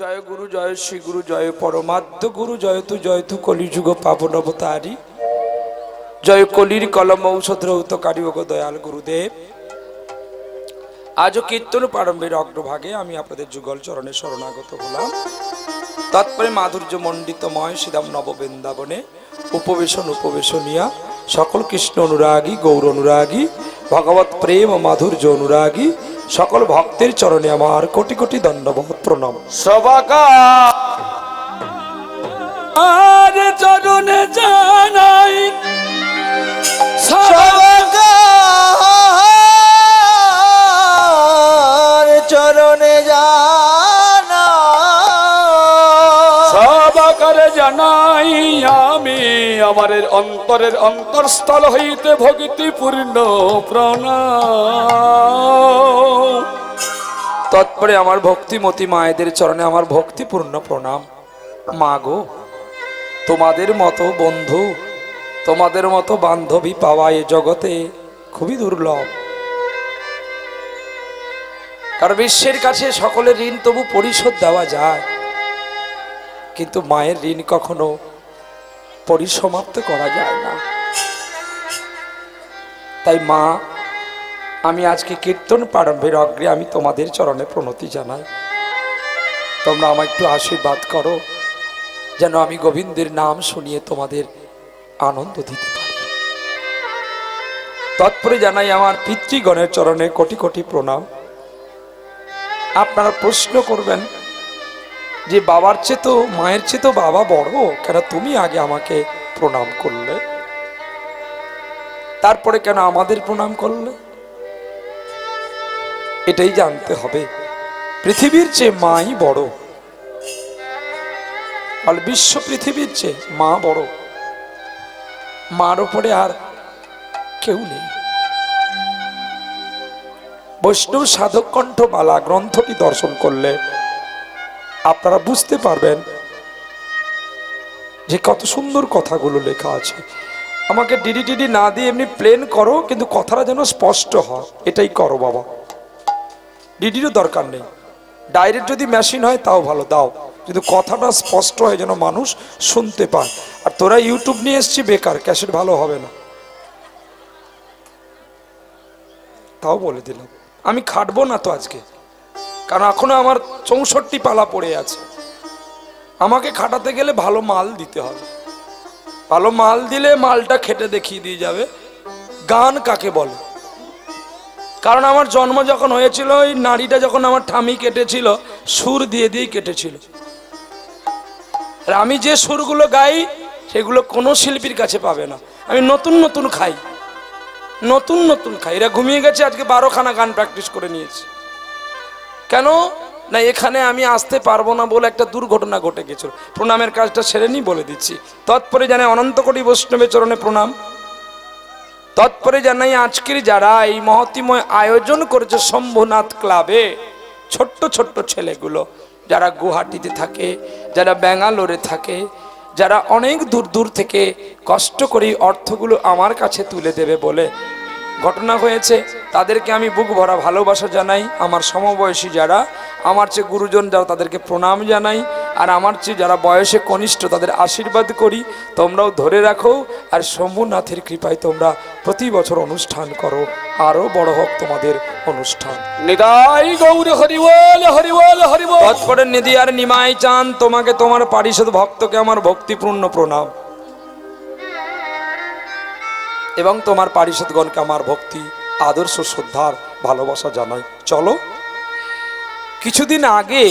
জয় গুরু জয় শ্রী গুরু জয় পরমাত্ম গুরু জয় তু কলিযুগ পাবন অবতারী জয় কলির কলম ঔষধ রৌতকারী ও দয়াল গুরুদেব। আজও কীর্তন প্রারম্ভের অগ্রভাগে আমি আপনাদের যুগল চরণে শরণাগত হলাম। তৎপরে মাধুর্য মণ্ডিতময় শ্রীরাম নববৃন্দাবনে উপবেশনিয়া সকল কৃষ্ণ অনুরাগী গৌর অনুরাগী ভগবত প্রেম ও মাধুর্য অনুরাগী সকল ভক্তের চরণে আমার কোটি কোটি দণ্ডবত প্রণাম। সবাকার চরণে জানাই চরণে সবাকার জানাই আমি আমার অন্তরের অন্তরস্থল হইতে ভক্তিপূর্ণ প্রণাম। তৎপরে আমার ভক্তিমতী মায়েদের চরণে আমার ভক্তিপূর্ণ প্রণাম। মা গো, তোমাদের মতো বন্ধু তোমাদের মতো বান্ধবী পাওয়া এ জগতে খুবই দুর্লভ। কারণ বিশ্বের কাছে সকলের ঋণ তবু পরিশোধ দেওয়া যায়, কিন্তু মায়ের ঋণ কখনো পরিসমাপ্ত করা যায় না। তাই মা, আমি আজকে কীর্তন প্রারম্ভের অগ্রে আমি তোমাদের চরণে প্রণতি জানাই। তোমরা আমায় একটু আশীর্বাদ করো যেন আমি গোবিন্দের নাম শুনিয়ে তোমাদের আনন্দ দিতে পারি। তৎপরে জানাই আমার পিতৃগণের চরণে কোটি কোটি প্রণাম। আপনারা প্রশ্ন করবেন যে বাবার চেয়ে তো মায়ের চেয়ে তো বাবা বড়, কেন তুমি আগে আমাকে প্রণাম করলে, তারপরে কেন আমাদের প্রণাম করলে? এটাই জানতে হবে, পৃথিবীর চেয়ে মাই বড়, আর বিশ্ব পৃথিবীর চেয়ে মা বড়। মার উপরে আর কেউ নেই। বৈষ্ণব সাধক কণ্ঠমালা গ্রন্থটি দর্শন করলে আপনারা বুঝতে পারবেন যে কত সুন্দর কথাগুলো লেখা আছে। আমাকে ডিডি না দিয়ে এমনি প্লেন করো, কিন্তু কথাটা যেন স্পষ্ট হয়, এটাই করো বাবা। ডিডিরও দরকার নেই, ডাইরেক্ট যদি মেশিন হয় তাও ভালো, দাও, কিন্তু কথাটা স্পষ্ট হয় যেন মানুষ শুনতে পায়। আর তোরা ইউটিউব নিয়ে এসছি বেকার, ক্যাসেট ভালো হবে না, তাও বলে দিলাম। আমি খাটবো না তো আজকে, কারণ এখনো আমার 64 পালা পড়ে আছে। আমাকে খাটাতে গেলে ভালো মাল দিতে হবে, ভালো মাল দিলে মালটা খেটে দেখিয়ে দিয়ে যাবে গান কাকে বলে। কারণ আমার জন্ম যখন হয়েছিল, ওই নারীটা যখন আমার ঠামি কেটেছিল, সুর দিয়ে দিয়ে কেটেছিল। আর আমি যে সুরগুলো গাই সেগুলো কোনো শিল্পীর কাছে পাবে না। আমি নতুন নতুন খাই। এরা ঘুমিয়ে গেছে, আজকে 12খানা গান প্র্যাকটিস করে নিয়েছি। কেন না, এখানে আমি আসতে পারবো না বলে একটা দুর্ঘটনা ঘটে গেছিল। প্রণামের কাজটা সেরে নি বলে দিচ্ছি। তৎপরে জানে অনন্ত কোটি বৈষ্ণবের চরণে প্রণাম। তৎপরে জানাই আজকের যারা এই মহতিময় আয়োজন করেছে শম্ভুনাথ ক্লাবে, ছোট্ট ছোট্ট ছেলেগুলো যারা গুয়াহাটিতে থাকে, যারা ব্যাঙ্গালোরে থাকে, যারা অনেক দূর দূর থেকে কষ্ট করে অর্থগুলো আমার কাছে তুলে দেবে বলে ঘটনা হয়েছে, তাদেরকে আমি বুক ভরা ভালোবাসা জানাই। আমার সমবয়সী যারা, আমার চেয়ে গুরুজন যারা, তাদেরকে প্রণাম জানাই। আর আমার চেয়ে যারা বয়সে কনিষ্ঠ তাদের আশীর্বাদ করি। তোমরাও ধরে রাখো, আর শম্ভুনাথের কৃপায় তোমরা প্রতি বছর অনুষ্ঠান করো, আরো বড় হোক তোমাদের অনুষ্ঠান। নিতাই গৌর হরি বল হরি বল হরি বল। তৎপরে নিধি আর নিমাই চান, তোমাকে তোমার পারিষদ ভক্তকে আমার ভক্তিপূর্ণ প্রণাম, এবং তোমার পারিষদগণকে আমার ভক্তি আদর্শ শ্রদ্ধার ভালোবাসা জানাই। চলো, কিছুদিন আগে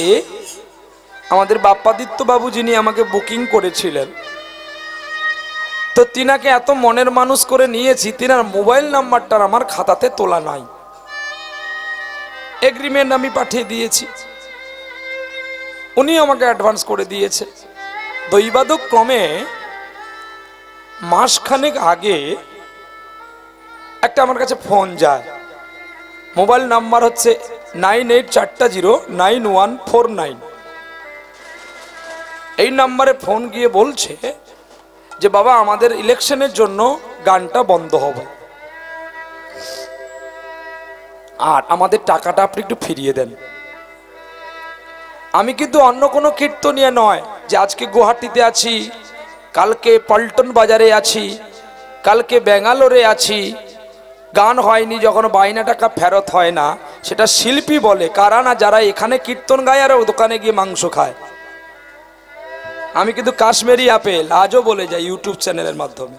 আমাদের বাপ্পাদিত্য বাবু যিনি আমাকে বুকিং করেছিলেন, তো তিনাকে এত মনের মানুষ করে নিয়েছি, তিনার মোবাইল নাম্বারটা আমার খাতাতে তোলা নাই। এগ্রিমেন্ট আমি পাঠিয়ে দিয়েছি, উনি আমাকে অ্যাডভান্স করে দিয়েছে। দৈবাদক ক্রমে মাসখানেক আগে একটা আমার কাছে ফোন যায়। মোবাইল নাম্বার হচ্ছে 98409149। এই নাম্বারে ফোন গিয়ে বলছে যে বাবা, আমাদের ইলেকশনের জন্য গানটা বন্ধ হবে, আর আমাদের টাকাটা আপনি একটু ফিরিয়ে দেন। আমি কিন্তু অন্য কোনো কীর্তনিয়া নয় যে আজকে গুয়াহাটিতে আছি, কালকে পল্টন বাজারে আছি, কালকে ব্যাঙ্গালোরে আছি, গান হয়নি যখন বাইনা টাকা ফেরত হয় না, সেটা শিল্পী বলে কারা না যারা এখানে কীর্তন গায় আর দোকানে গিয়ে মাংস খায়। আমি কিন্তু কাশ্মীরি আপেল আজও বলে যাই ইউটিউব চ্যানেলের মাধ্যমে,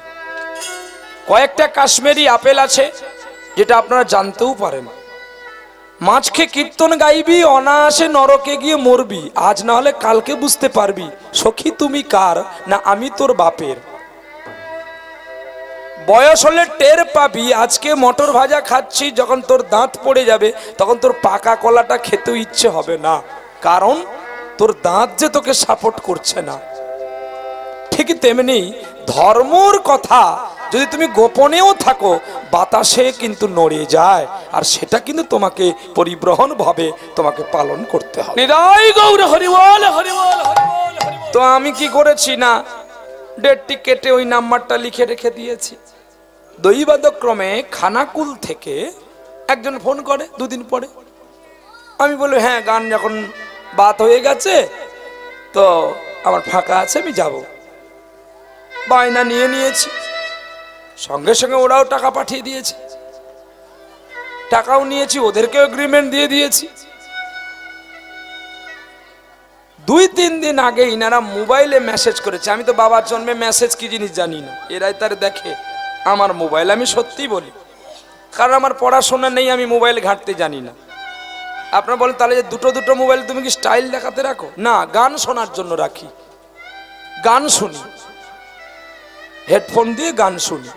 কয়েকটা কাশ্মীরি আপেল আছে যেটা আপনারা জানতেও পারেন। মাছ খেয়ে কীর্তন গাইবি, অনায়াসে নরকে গিয়ে মরবি, আজ না হলে কালকে বুঝতে পারবি সখী তুমি কার, না আমি তোর বাপের। বয়স হলে টের পাবি, আজকে মটর ভাজা খাচ্ছি, যখন তোর দাঁত পড়ে যাবে তখন তোর পাকা কলাটা খেতেও ইচ্ছে হবে না, কারণ তোর দাঁত যে তোকে সাপোর্ট করছে না। ঠিক তেমনি ধর্মর কথা যদি তুমি গোপনেও থাকো, বাতাসে কিন্তু নড়ে যায়, আর সেটা কিন্তু তোমাকে পরিবহন ভাবে তোমাকে পালন করতে হবে। নিতাই গৌর হরি বল, হরি বল, হরি বল, হরি বল। তো আমি কি করেছি না, ডেটটি কেটে ওই নাম্বারটা লিখে রেখে দিয়েছি। দৈবাদক্রমে খানাকুল থেকে একজন ফোন করে দুদিন পরে। আমি বলি হ্যাঁ, গান যখন বাত হয়ে গেছে তো আমার ফাঁকা আছে, আমি যাব। বায়না নিয়ে নিয়েছি, সঙ্গে সঙ্গে ওরাও টাকা পাঠিয়ে দিয়েছে, টাকাও নিয়েছি, ওদেরকেও এগ্রিমেন্ট দিয়ে দিয়েছি। 2-3 দিন আগে ইনারা মোবাইলে মেসেজ করেছে। আমি তো বাবার জন্মে মেসেজ কি জিনিস জানি না, এরাই তার দেখে আমার মোবাইল। আমি সত্যি বলি, কারণ আমার পড়াশোনা নেই, আমি মোবাইল ঘাঁটতে জানি না। আপনারা বলেন তাহলে যে দুটো মোবাইল তুমি কি স্টাইল দেখাতে রাখো? না, গান শোনার জন্য রাখি, গান শুনি, হেডফোন দিয়ে গান শুনি।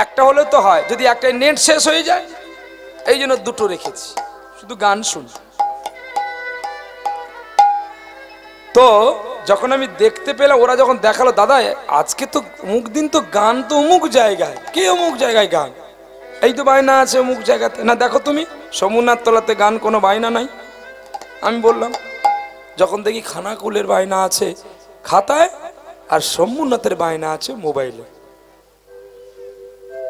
একটা হলে তো হয়, যদি একটা নেট শেষ হয়ে যায়, এই জন্য দুটো রেখেছি, শুধু গান শুনি। তো যখন আমি দেখতে পেলাম, ওরা যখন দেখালো দাদা আজকে তো অমুক দিন, তো গান তো অমুক জায়গায়, কে অমুক জায়গায় গান, এই তো বায়না আছে অমুক জায়গাতে, না দেখো তুমি সমুনার তলাতে গান, কোনো বায়না নাই। আমি বললাম যখন দেখি খানাকুলের বায়না আছে খাতায় আর সোমনাথের বায়না আছে মোবাইলে,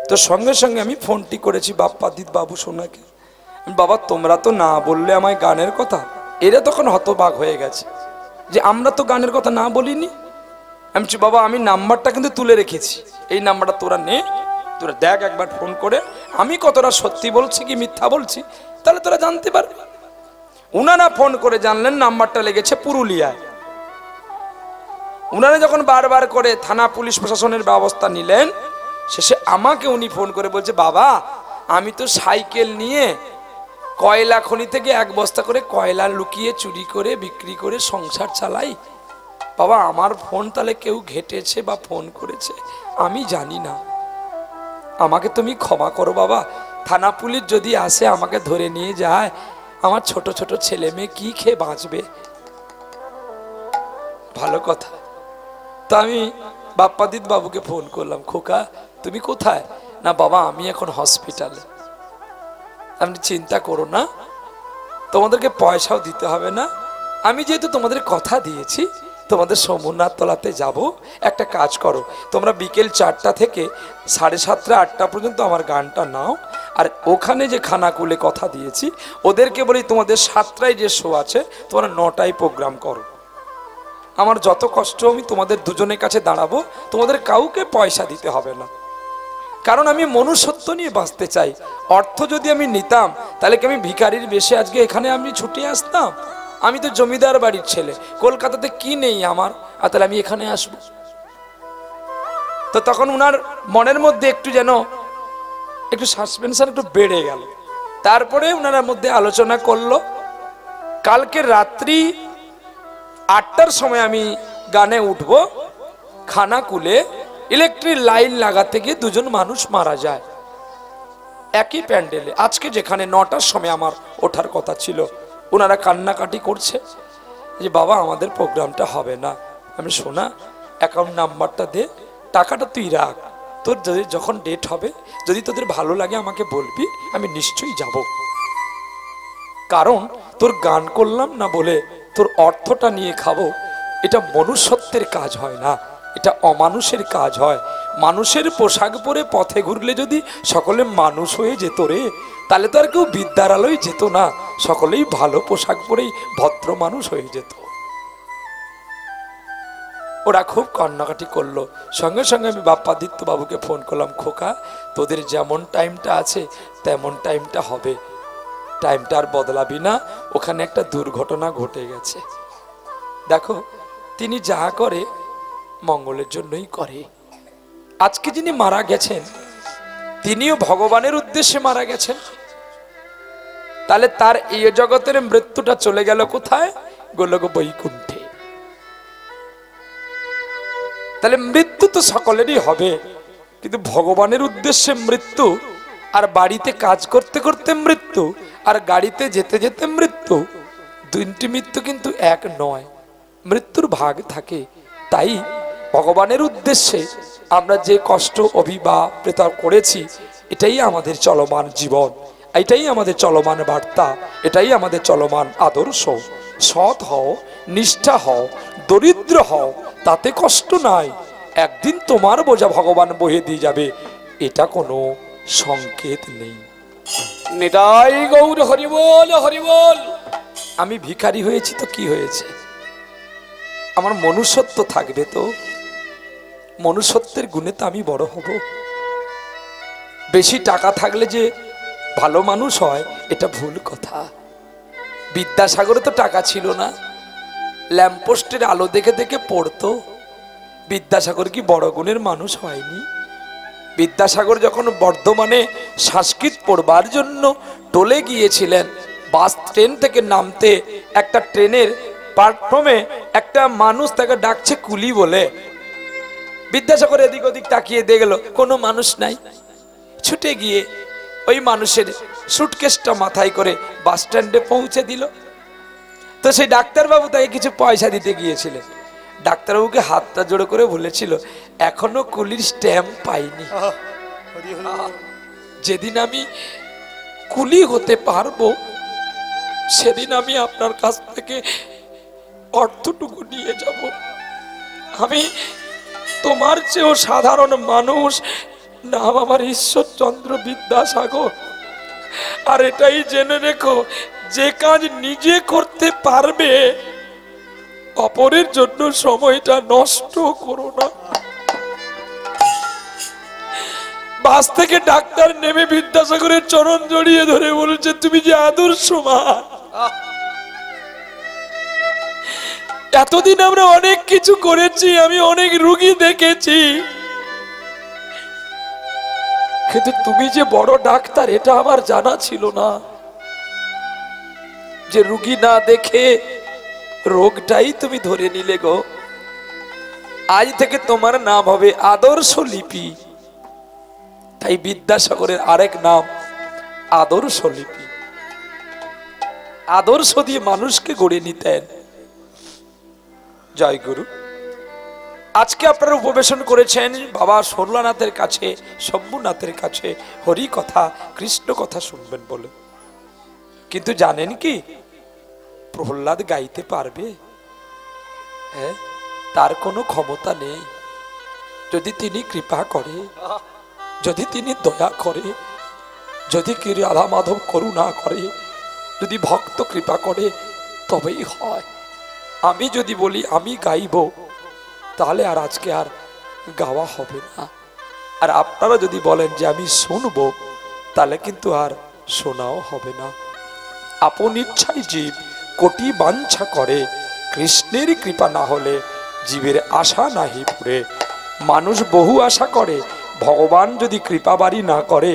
তো সঙ্গে সঙ্গে আমি ফোনটি করেছি বাপ্পাদিত বাবু সোনাকে। বাবা তোমরা তো না বললে আমায় গানের কথা। এরা তখন হতবাক হয়ে গেছে যে আমরা তো গানের কথা না বলিনি। আমি বলছি বাবা আমি নাম্বারটা কিন্তু তুলে রেখেছি, এই নাম্বারটা তোরা নে, তোরা দেখ একবার ফোন করে আমি কতটা সত্যি বলছি কি মিথ্যা বলছি, তাহলে তোরা জানতে পারবি। উনারা ফোন করে জানলেন নাম্বারটা লেগেছে পুরুলিয়ায়। উনারা যখন বারবার করে থানা পুলিশ প্রশাসনের ব্যবস্থা নিলেন, শেষে আমাকে উনি ফোন করে বলছে বাবা আমি তো সাইকেল নিয়ে কয়লা খনি থেকে 1 বস্তা করে কয়লা লুকিয়ে চুরি করে বিক্রি করে সংসার চালাই, বাবা আমার ফোন তাহলে কেউ ঘেটেছে বা ফোন করেছে আমি জানি না, আমাকে তুমি ক্ষমা করো বাবা। থানা পুলিশ যদি আসে আমাকে ধরে নিয়ে যায়, আমার ছোট ছোট ছেলে মেয়ে কি খেয়ে বাঁচবে? ভালো কথা। তো আমি বাপ্পাদিত বাবুকে ফোন করলাম, খোকা তুমি কোথায়? না বাবা আমি এখন হসপিটালে। আপনি চিন্তা করো না, তোমাদেরকে পয়সাও দিতে হবে না, আমি যেহেতু তোমাদের কথা দিয়েছি তোমাদের সমুনাথ তলাতে যাব, একটা কাজ করো তোমরা বিকেল 4টা থেকে 7:30 8টা পর্যন্ত আমার গানটা নাও, আর ওখানে যে খানাকুলে কথা দিয়েছি ওদেরকে বলি তোমাদের 7টায় যে শো আছে তোমরা 9টায় প্রোগ্রাম করো। আমার যত কষ্ট আমি তোমাদের দুজনের কাছে দাঁড়াবো, তোমাদের কাউকে পয়সা দিতে হবে না, কারণ আমি মনুষ্যত্ব নিয়ে বাঁচতে চাই। অর্থ যদি আমি নিতাম তাহলে কি আমি ভিখারির বেশে আজকে এখানে আমি ছুটে আসতাম? আমি তো জমিদার বাড়ির ছেলে, কলকাতাতে কি নেই আমার, আর তাহলে আমি এখানে আসবো? তো তখন উনার মনের মধ্যে একটু যেন একটু সাসপেনশন একটু বেড়ে গেল। তারপরে উনার মধ্যে আলোচনা করলো, কালকে রাত্রি 8টার সময় আমি গানে উঠবো, খানাকুলে ইলেকট্রিক লাইন লাগাতে গিয়ে 2জন মানুষ মারা যায় একই প্যান্ডেলে। আজকে যেখানে 9টার সময় আমার ওঠার কথা ছিল, ওনারা কান্নাকাটি করছে যে বাবা আমাদের প্রোগ্রামটা হবে না। আমি শোনা অ্যাকাউন্ট নাম্বারটা দে, টাকাটা তুই রাখ, তোর যদি যখন ডেট হবে যদি তোদের ভালো লাগে আমাকে বলবি, আমি নিশ্চয়ই যাব। কারণ তোর গান করলাম না বলে তোর অর্থটা নিয়ে খাবো, এটা মনুষ্যত্বের কাজ হয় না, এটা অমানুষের কাজ হয়। মানুষের পোশাক পরে পথে ঘুরলে যদি সকলে মানুষ হয়ে যেত রে, তাহলে তো আর কেউ বিদ্যার আলোয় যেত না, সকলেই ভালো পোশাক পরেই ভদ্র মানুষ হয়ে যেত। ওরা খুব কান্নাকাটি করলো। সঙ্গে সঙ্গে আমি বাপ্পাদিত্য বাবুকে ফোন করলাম, খোকা তোদের যেমন টাইমটা আছে তেমন টাইমটা হবে, টাইমটা আর বদলাবি না, ওখানে একটা দুর্ঘটনা ঘটে গেছে। দেখো তিনি যা করে মঙ্গলের জন্যই করে। আজকে যিনি মারা গেছেন তিনিও ভগবানের উদ্দেশ্যে মারা গেছেন, তাহলে তার এই জগতের মৃত্যুটা চলে গেল কোথায়? গোলক বৈকুণ্ঠে। তাহলে মৃত্যু তো সকলেরই হবে, কিন্তু ভগবানের উদ্দেশ্যে মৃত্যু, আর বাড়িতে কাজ করতে করতে মৃত্যু, আর গাড়িতে যেতে যেতে মৃত্যু, দুইটি মৃত্যু কিন্তু এক নয়, মৃত্যুর ভাগ থাকে। তাই ভগবানের উদ্দেশ্যে আমরা যে কষ্ট অভিপ্রেত করেছি, এটাই আমাদের চলমান জীবন, এটাই আমাদের চলমান বার্তা, এটাই আমাদের চলমান আদর্শ। সৎ হও, নিষ্ঠা হও, দরিদ্র হও, তাতে কষ্ট নাই, একদিন তোমার বোঝা ভগবান বহে দিয়ে যাবে, এটা কোনো সংকেত নেই। নিতাই গৌর হরি বল, হরি বল। আমি ভিখারি হয়েছি তো কি হয়েছে, আমার মনুষ্যত্ব থাকবে তো, মনুষ্যত্বের গুণে তো আমি বড় হব। বেশি টাকা থাকলে যে ভালো মানুষ হয় এটা ভুল কথা। বিদ্যাসাগরে তো টাকা ছিল না, ল্যাম্পপোস্টের আলো দেখে দেখে পড়তো। বিদ্যাসাগর কি বড় গুণের মানুষ হয়নি? বিদ্যাসাগর যখন বর্ধমানে সংস্কৃত পড়বার জন্য টলে গিয়েছিলেন, বাস ট্রেন থেকে নামতে একটা ট্রেনের প্ল্যাটফর্মে একটা মানুষ তাকে ডাকছে কুলি বলে। বিদ্যাসাগর এদিক ওদিক তাকিয়ে দেখলো কোনো মানুষ নাই, ছুটে গিয়ে ওই মানুষের সুটকেসটা মাথায় করে বাস স্ট্যান্ডে পৌঁছে দিল। তো সেই ডাক্তারবাবু তাকে কিছু পয়সা দিতে গিয়েছিলেন, ডাক্তারবাবুকে হাতটা জোড়ো করে বলেছিল, এখনো কুলির স্ট্যাম্প পাইনি, যেদিন আমি কুলি হতে পারবো সেদিন আমি আপনার কাছ থেকে অর্থটুকু নিয়ে যাব। আমি তোমার চেয়েও সাধারণ মানুষ, নাম আমার ঈশ্বরচন্দ্র বিদ্যাসাগর। আর এটাই জেনে রেখো, যে কাজ নিজে করতে পারবে অপরের জন্য সময়টা নষ্ট করো না। বাস থেকে ডাক্তার নেমে বিদ্যাসাগরের চরণ জড়িয়ে ধরে বলেছে, তুমি যে আদর্শবান। এতদিন আমরা অনেক কিছু করেছি, আমি অনেক রোগী দেখেছি, কিন্তু তুমি যে বড় ডাক্তার এটা আমার জানা ছিল না, যে রোগী না দেখে রোগটাই তুমি ধরে নিলে গো। আজ থেকে তোমার নাম হবে আদর্শ লিপি। তাই বিদ্যাসাগরের আরেক নাম আদর্শ লিপি। আদর্শ দিয়ে মানুষকে গড়ে নিতেন। জয় গুরু। আজকে আপনারা উপবেশন করেছেন বাবা সরলানাথের কাছে, শম্ভুনাথের কাছে হরি কথা কৃষ্ণ কথা শুনবেন বলে। কিন্তু জানেন কি, প্রহ্লাদ গাইতে পারবে? হ্যাঁ, তার কোনো ক্ষমতা নেই। যদি তিনি কৃপা করে, যদি তিনি দয়া করে, যদি কি রাধা মাধব করুণা করে, যদি ভক্ত কৃপা করে তবেই হয়। আমি যদি বলি আমি গাইব, তাহলে আর আজকে আর গাওয়া হবে না। আর আপনারা যদি বলেন যে আমি শুনবো, তাহলে কিন্তু আর শোনাও হবে না। আপন ইচ্ছায় জীব কোটি বাঞ্ছা করে, কৃষ্ণের কৃপা না হলে জীবের আশা নাহি পুরে। মানুষ বহু আশা করে, ভগবান যদি কৃপা বাড়ি না করে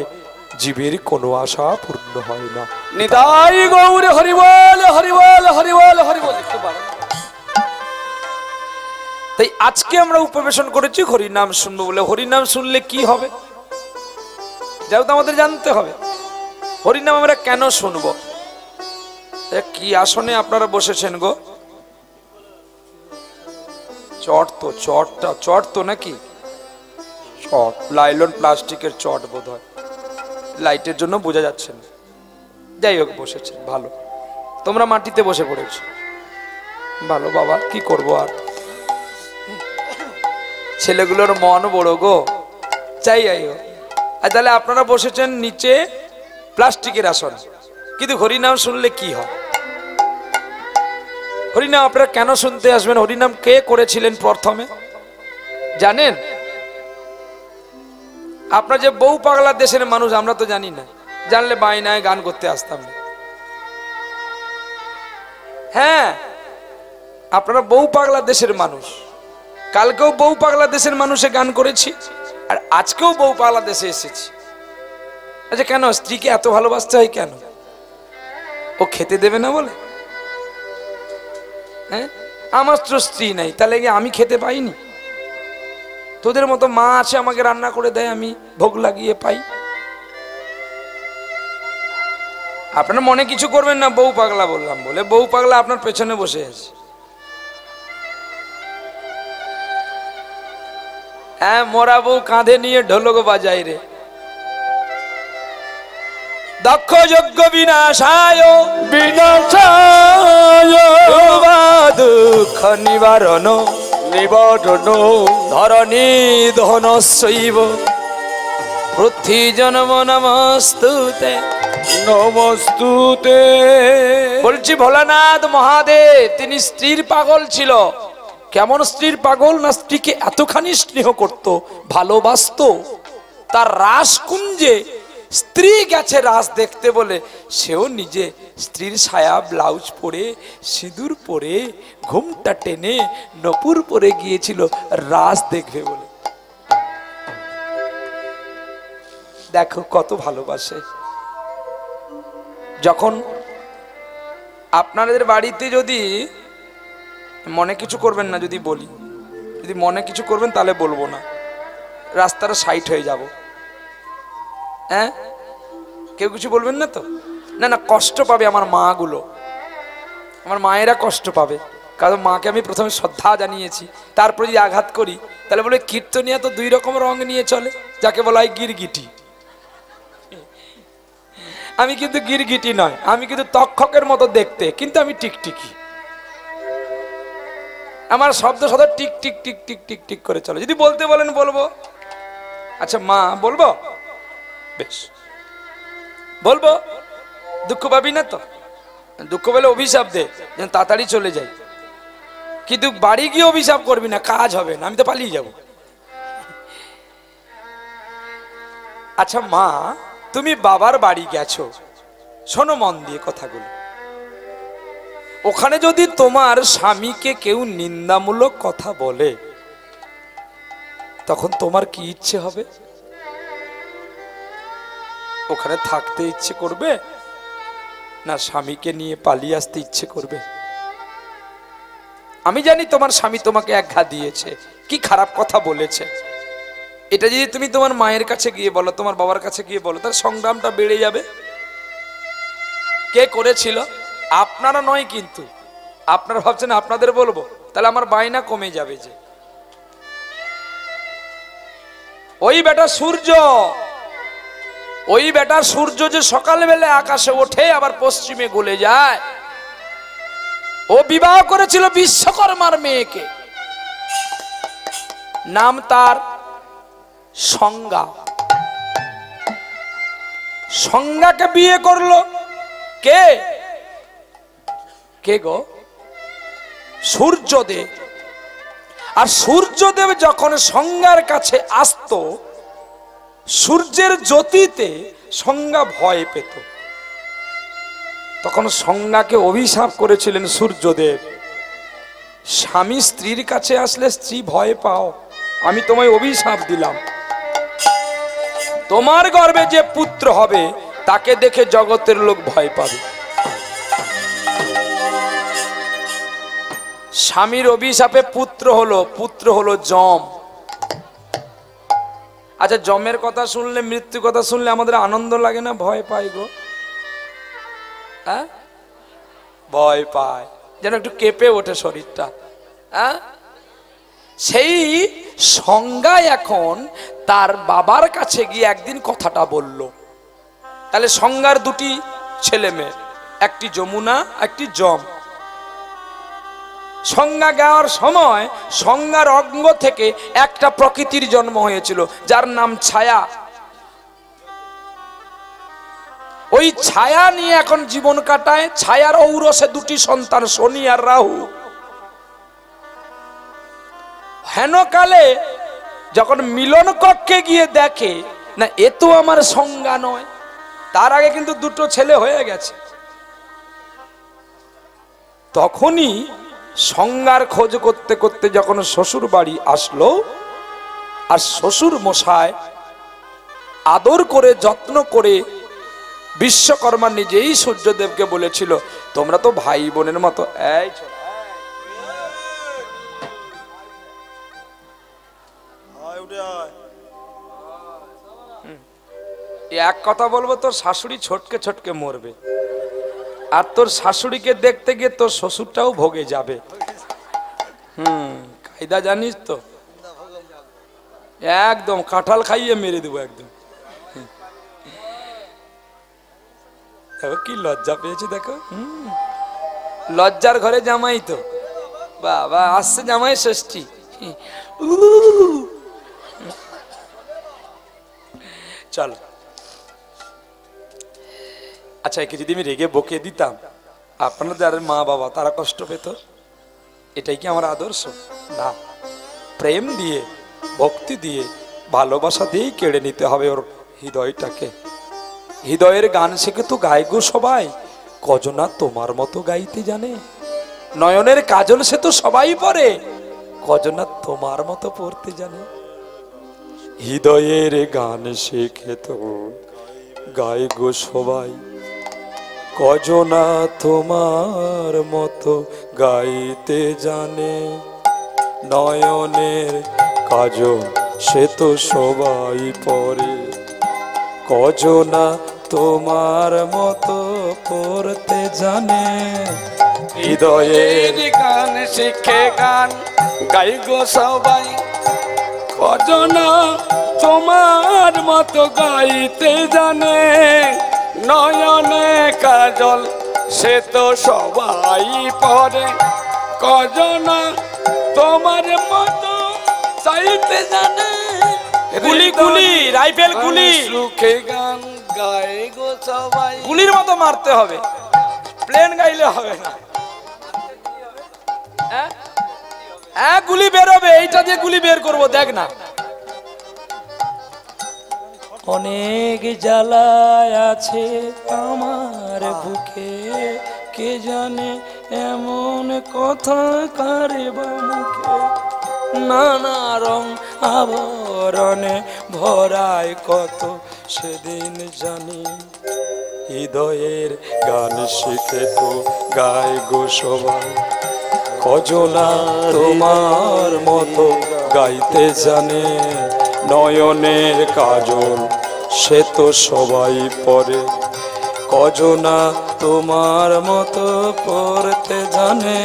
জীবের কোনো আশা পূর্ণ হয় না। নিতাই গৌর হরি বল, হরি বল, হরি বল, হরি বল। একটু বাড়ান। তাই আজকে আমরা উপবেশন করেছি হরিনাম শুনবো বলে। হরিনাম শুনলে কি হবে যেহেতু আমাদের জানতে হবে। হরিনাম আমরা কেন শুনবো? কি আসনে আপনারা বসেছেন গো? চট তো, চট তো নাকি? চট, লাইলন প্লাস্টিকের চট বোধ হয়, লাইটের জন্য বোঝা যাচ্ছে না। যাই হোক, বসেছেন ভালো। তোমরা মাটিতে বসে পড়েছো, ভালো বাবা, কি করবো আর। ছেলেগুলোর মন বড় গো, চাই আইও। আর তাহলে আপনারা বসেছেন নিচে প্লাস্টিকের আসন, কিন্তু হরিনাম শুনলে কি হয়? হরিনাম আপনারা কেন শুনতে আসবেন? হরিনাম কে করেছিলেন প্রথমে জানেন? আপনার যে বউ পাগলা দেশের মানুষ, আমরা তো জানি না, জানলে বাইনায় গান করতে আসতাম না। হ্যাঁ, আপনারা বউ পাগলা দেশের মানুষ, কালকেও বউ পাগলা দেশের মানুষে গান করেছি, আর আজকেও বউ পাগলা দেশে এসেছি। আচ্ছা, কেন স্ত্রীকে এত ভালোবাসতে হয় কেন? ও খেতে দেবে না বলে? হ্যাঁ, আমার তো স্ত্রী নাই, তাহলে কি আমি খেতে পাইনি? তোদের মতো মা আছে, আমাকে রান্না করে দেয়, আমি ভোগ লাগিয়ে পাই। আপনারা মনে কিছু করবেন না, বউ পাগলা বললাম বলে। বউ পাগলা আপনার পেছনে বসে আছে। হ্যাঁ, মরা বউ কাঁধে নিয়ে ঢোলক বাজাই রে। দক্ষ যজ্ঞ বিনাশায় বিনাশায় দুঃখ নিবারণ নিবারণ ধরণী ধনশৈব পৃথ্বী জন্ম নমস্তুতে। নমস্তুতে। বলছি ভোলানাথ মহাদেব তিনি স্ত্রীর পাগল ছিল। কেমন স্ত্রীর পাগল? না, স্ত্রীকে এতখানি স্নেহ করত, ভালোবাসতো। তার রাসকুঞ্জে স্ত্রী গেছে রাস দেখতে বলে, সেও নিজে স্ত্রীর সায়া ব্লাউজ পরে, সিঁদুর পরে, ঘুমটা টেনে নপুর পরে গিয়েছিল রাস দেখবে বলে। দেখো কত ভালোবাসে। যখন আপনাদের বাড়িতে যদি মনে কিছু করবেন না, যদি বলি, যদি মনে কিছু করবেন তাহলে বলবো না, রাস্তাটা সাইড হয়ে যাব। হ্যাঁ, কেউ কিছু বলবেন না তো? না না, কষ্ট পাবে আমার মা গুলো, আমার মায়েরা কষ্ট পাবে। কারণ মাকে আমি প্রথমে শ্রদ্ধা জানিয়েছি, তারপরে যদি আঘাত করি তাহলে বলে কীর্তনিয়া তো দুই রকম রং নিয়ে চলে, যাকে বলা হয় গিরগিটি। আমি কিন্তু গিরগিটি নয়, আমি কিন্তু তক্ষকের মতো দেখতে, কিন্তু আমি টিকটিকি। আমার শব্দ সদা tick tick tick tick tick tick করে চলে। যদি বলতে বলেন বলবো। আচ্ছা মা, বলবো? বেশ, বলবো। দুঃখ পাবি না তো? দুঃখ পেলে অভিশাপ দে, যেন তাড়াতাড়ি চলে যাই। কিন্তু বাড়ি গিয়ে অভিশাপ করবি না, কাজ হবে না, আমি তো পালিয়ে যাব। আচ্ছা মা, তুমি বাবার বাড়ি গেছো, শোনো মন দিয়ে কথাগুলো। ওখানে যদি তোমার স্বামীকে কেউ নিন্দামূলক কথা বলে, তখন তোমার কি ইচ্ছে হবে? ওখানে থাকতে ইচ্ছে করবে, না স্বামীকে নিয়ে পালিয়ে আসতে ইচ্ছে করবে? আমি জানি তোমার স্বামী তোমাকে এক ঘা দিয়েছে, কি খারাপ কথা বলেছে। এটা যদি তুমি তোমার মায়ের কাছে গিয়ে বলো, তোমার বাবার কাছে গিয়ে বলো, তার সংগ্রামটা বেড়ে যাবে। কে করেছিল? আপনারা নয়, কিন্তু আপনারা ভাবছেন আপনাদের বলবো, তাহলে আমার বায়না কমে যাবে। যে ওই বেটা সূর্য, ওই বেটা সূর্য যে সকালবেলা আকাশে ওঠে আবার পশ্চিমে গলে যায়, ও বিবাহ করেছিল বিশ্বকর্মার মেয়েকে, নাম তার সংজ্ঞা। সংজ্ঞাকে বিয়ে করলো কে? কে গো? সূর্যদেব। আর সূর্যদেব যখন সংজ্ঞার কাছে আসতো, সূর্যের জ্যোতিতে সংজ্ঞা ভয় পেত। তখন সংজ্ঞাকে অভিশাপ করেছিলেন সূর্যদেব, স্বামী স্ত্রীর কাছে আসলে স্ত্রী ভয় পাও, আমি তোমায় অভিশাপ দিলাম। তোমার গর্ভে যে পুত্র হবে তাকে দেখে জগতের লোক ভয় পাবে। স্বামীর অভিশাপে পুত্র হলো যম। আচ্ছা, যমের কথা শুনলে, মৃত্যু কথা শুনলে আমাদের আনন্দ লাগে না, ভয় পাই গো? হ্যাঁ, ভয় পায়, যেন একটু কেঁপে ওঠে শরীরটা। হ্যাঁ, সেই সংজ্ঞা এখন তার বাবার কাছে গিয়ে একদিন কথাটা বলল। তাহলে সংজ্ঞার দুটি ছেলে মেয়ে, একটি যমুনা, একটি যম। সংজ্ঞা গাওয়ার সময় সংজ্ঞার অঙ্গ থেকে একটা প্রকৃতির জন্ম হয়েছিল, যার নাম ছায়া। ওই ছায়া নিয়ে এখন জীবন কাটায়। ছায়ার ঔরসে দুটি সন্তান, শনি আর রাহু। হেনকালে যখন মিলন কক্ষে গিয়ে দেখে না এ তো আমার সংজ্ঞা নয়, তার আগে কিন্তু দুটো ছেলে হয়ে গেছে, তখনই সংজ্ঞার খোঁজ করতে করতে যখন শ্বশুর বাড়ি আসলো, আর শ্বশুর মশাই আদর করে যত্ন করে বিশ্বকর্মা নিজেই সূর্যদেবকে বলেছিল, তোমরা তো ভাই বোনের মতো। এক কথা বলবো, তোর শাশুড়ি ছোটকে ছোটকে মরবে, আর তোর শাশুড়িকে দেখতে গিয়ে তোর শ্বশুরটাও ভোগে যাবে। কায়দা জানিস তো, একদম কাঁঠাল খাইয়ে মেরে দেবো একদম। দেখো কি লজ্জা পেয়েছে, দেখো লজ্জার ঘরে জামাই তো, বাবা আসছে জামাই ষষ্ঠী। চলো, আচ্ছা একে যদি আমি রেগে বকে দিতাম, আপনাদের মা বাবা তারা কষ্ট পেত? এটাই কি আমার আদর্শ? না, প্রেম দিয়ে, ভক্তি দিয়ে, ভালোবাসা দিয়েই কেড়ে নিতে হবে ওর হৃদয়টাকে। হৃদয়ের গান শিখে তো গায় গো সবাই, কজনা তোমার মতো গাইতে জানে। নয়নের কাজল সে তো সবাই পরে, কজনা তোমার মতো পড়তে জানে। হৃদয়ের গান শিখে তো গায় গো সবাই, কজনা তোমার মতো গাইতে জানে। নয়নের কাজল সে তো সবাই পরে, কজনা তোমার মতো পড়তে জানে। হৃদয়ের গান শিখে গান গাই গো সবাই, কজনা তোমার মতো গাইতে জানে। নয়নে কাজল সে তো সবাই পরে, কজনা তোমার মতো চাইতে জানে। গুলি গুলি রাইফেল গুলি, সুখে গান গায় গো সবাই। গুলির মতো মারতে হবে, প্লেন গাইলে হবে না। হ্যাঁ গুলি বেরোবে, এইটা দিয়ে গুলি বের করবো, দেখ না। অনেক জ্বালায় আছে আমার বুকে, কে জানে এমন কথা কারে বা মুখে। নানা রং আবরণে ভরায় কত সেদিন জানি। হৃদয়ের গান শিখে তো গায় গো সবাই, কজনা তোমার মতো গাইতে জানে। নয়নের কাজল সে তো সবাই পরে, কজনা তোমার মতো পড়তে জানে।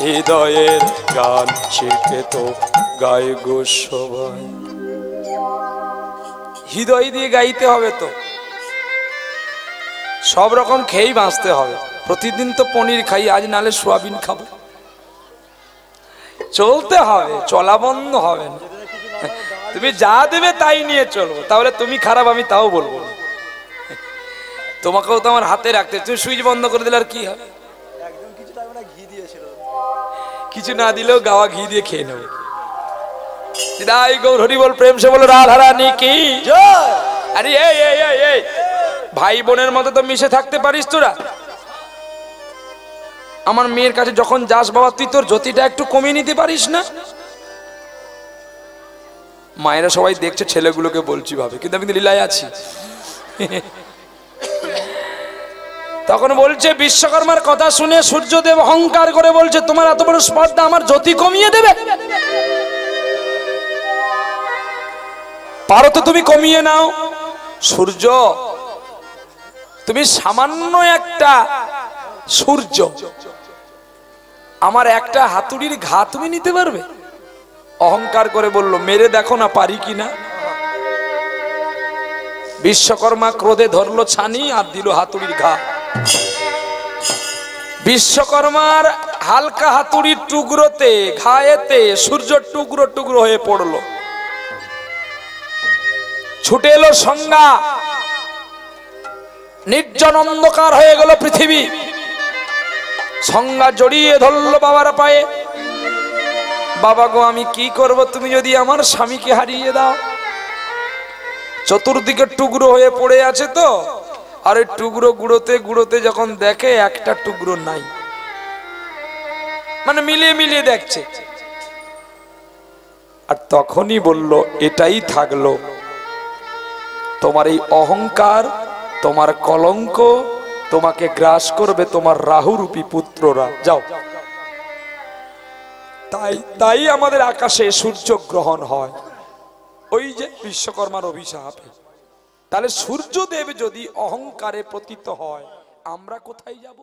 হৃদয়ের গান শিখে তো গায় গো সবাই। হৃদয় দিয়ে গাইতে হবে তো, সব রকম খেয়েই বাঁচতে হবে। প্রতিদিন তো পনির খাই, আজ নালে সোয়াবিন খাবো, চলতে হবে, চলা বন্ধ হবে না। তুমি যা দেবে তাই নিয়ে চলবো, তাহলে তুমি খারাপ আমি তাও বলবো না। তোমাকেও তো আমার হাতে রাখতে, তুমি সুইচ বন্ধ করে দিলে আর কি হবে? কিছু না দিলেও গাওয়া ঘি দিয়ে খেয়ে নেবো। গৌর হরি বল, প্রেম সে বলো রাধা রানী কি। আরে এই ভাই বোনের মতো তো মিশে থাকতে পারিস তোরা। আমার মেয়ের কাছে যখন যাস বাবা, তুই তোর জ্যোতিটা একটু কমিয়ে নিতে পারিস না? মায়েরা সবাই দেখছে, ছেলেগুলোকে বলছি ভাবে, কিন্তু আমি লীলায় আছি। তখন বলছে, বিশ্বকর্মার কথা শুনে সূর্যদেব অহংকার করে বলছে, তোমার এত বড় স্পর্ধা, আমার জ্যোতি কমিয়ে দেবে? পারো তো তুমি কমিয়ে নাও। সূর্য, তুমি সামান্য একটা সূর্য, আমার একটা হাতুড়ির ঘা তুমি নিতে পারবে? অহংকার করে বলল, মেরে দেখো না পারি কিনা। বিশ্বকর্মা ক্রোধে ধরলো ছানি আর দিল হাতুড়ির ঘা। বিশ্বকর্মার হালকা হাতুড়ির টুকরোতে ঘায়েতে সূর্য টুকরো টুকরো হয়ে পড়লো। ছুটে এলো সংজ্ঞা, নির্জন অন্ধকার হয়ে গেল পৃথিবী। সংজ্ঞা জড়িয়ে ধরলো বাবার পায়ে। বাবা গো, আমি কি করব, তুমি যদি আমার স্বামীকে হারিয়ে দাও। চতুর্দিকে টুকরো হয়ে পড়ে আছে তো, আর এই টুকরো গুঁড়োতে গুঁড়োতে যখন দেখে একটা টুকরো নাই, মানে মিলিয়ে মিলিয়ে দেখছে। আর তখনই বলল, এটাই থাকলো তোমার এই অহংকার, তোমার কলঙ্ক, তোমাকে গ্রাস করবে তোমার রাহুরূপী পুত্ররা। যাও। তাই আমাদের আকাশে সূর্য গ্রহণ হয়, ওই যে বিশ্বকর্মার অভিশাপে। তাহলে সূর্যদেব যদি অহংকারে পতিত হয়, আমরা কোথায় যাব?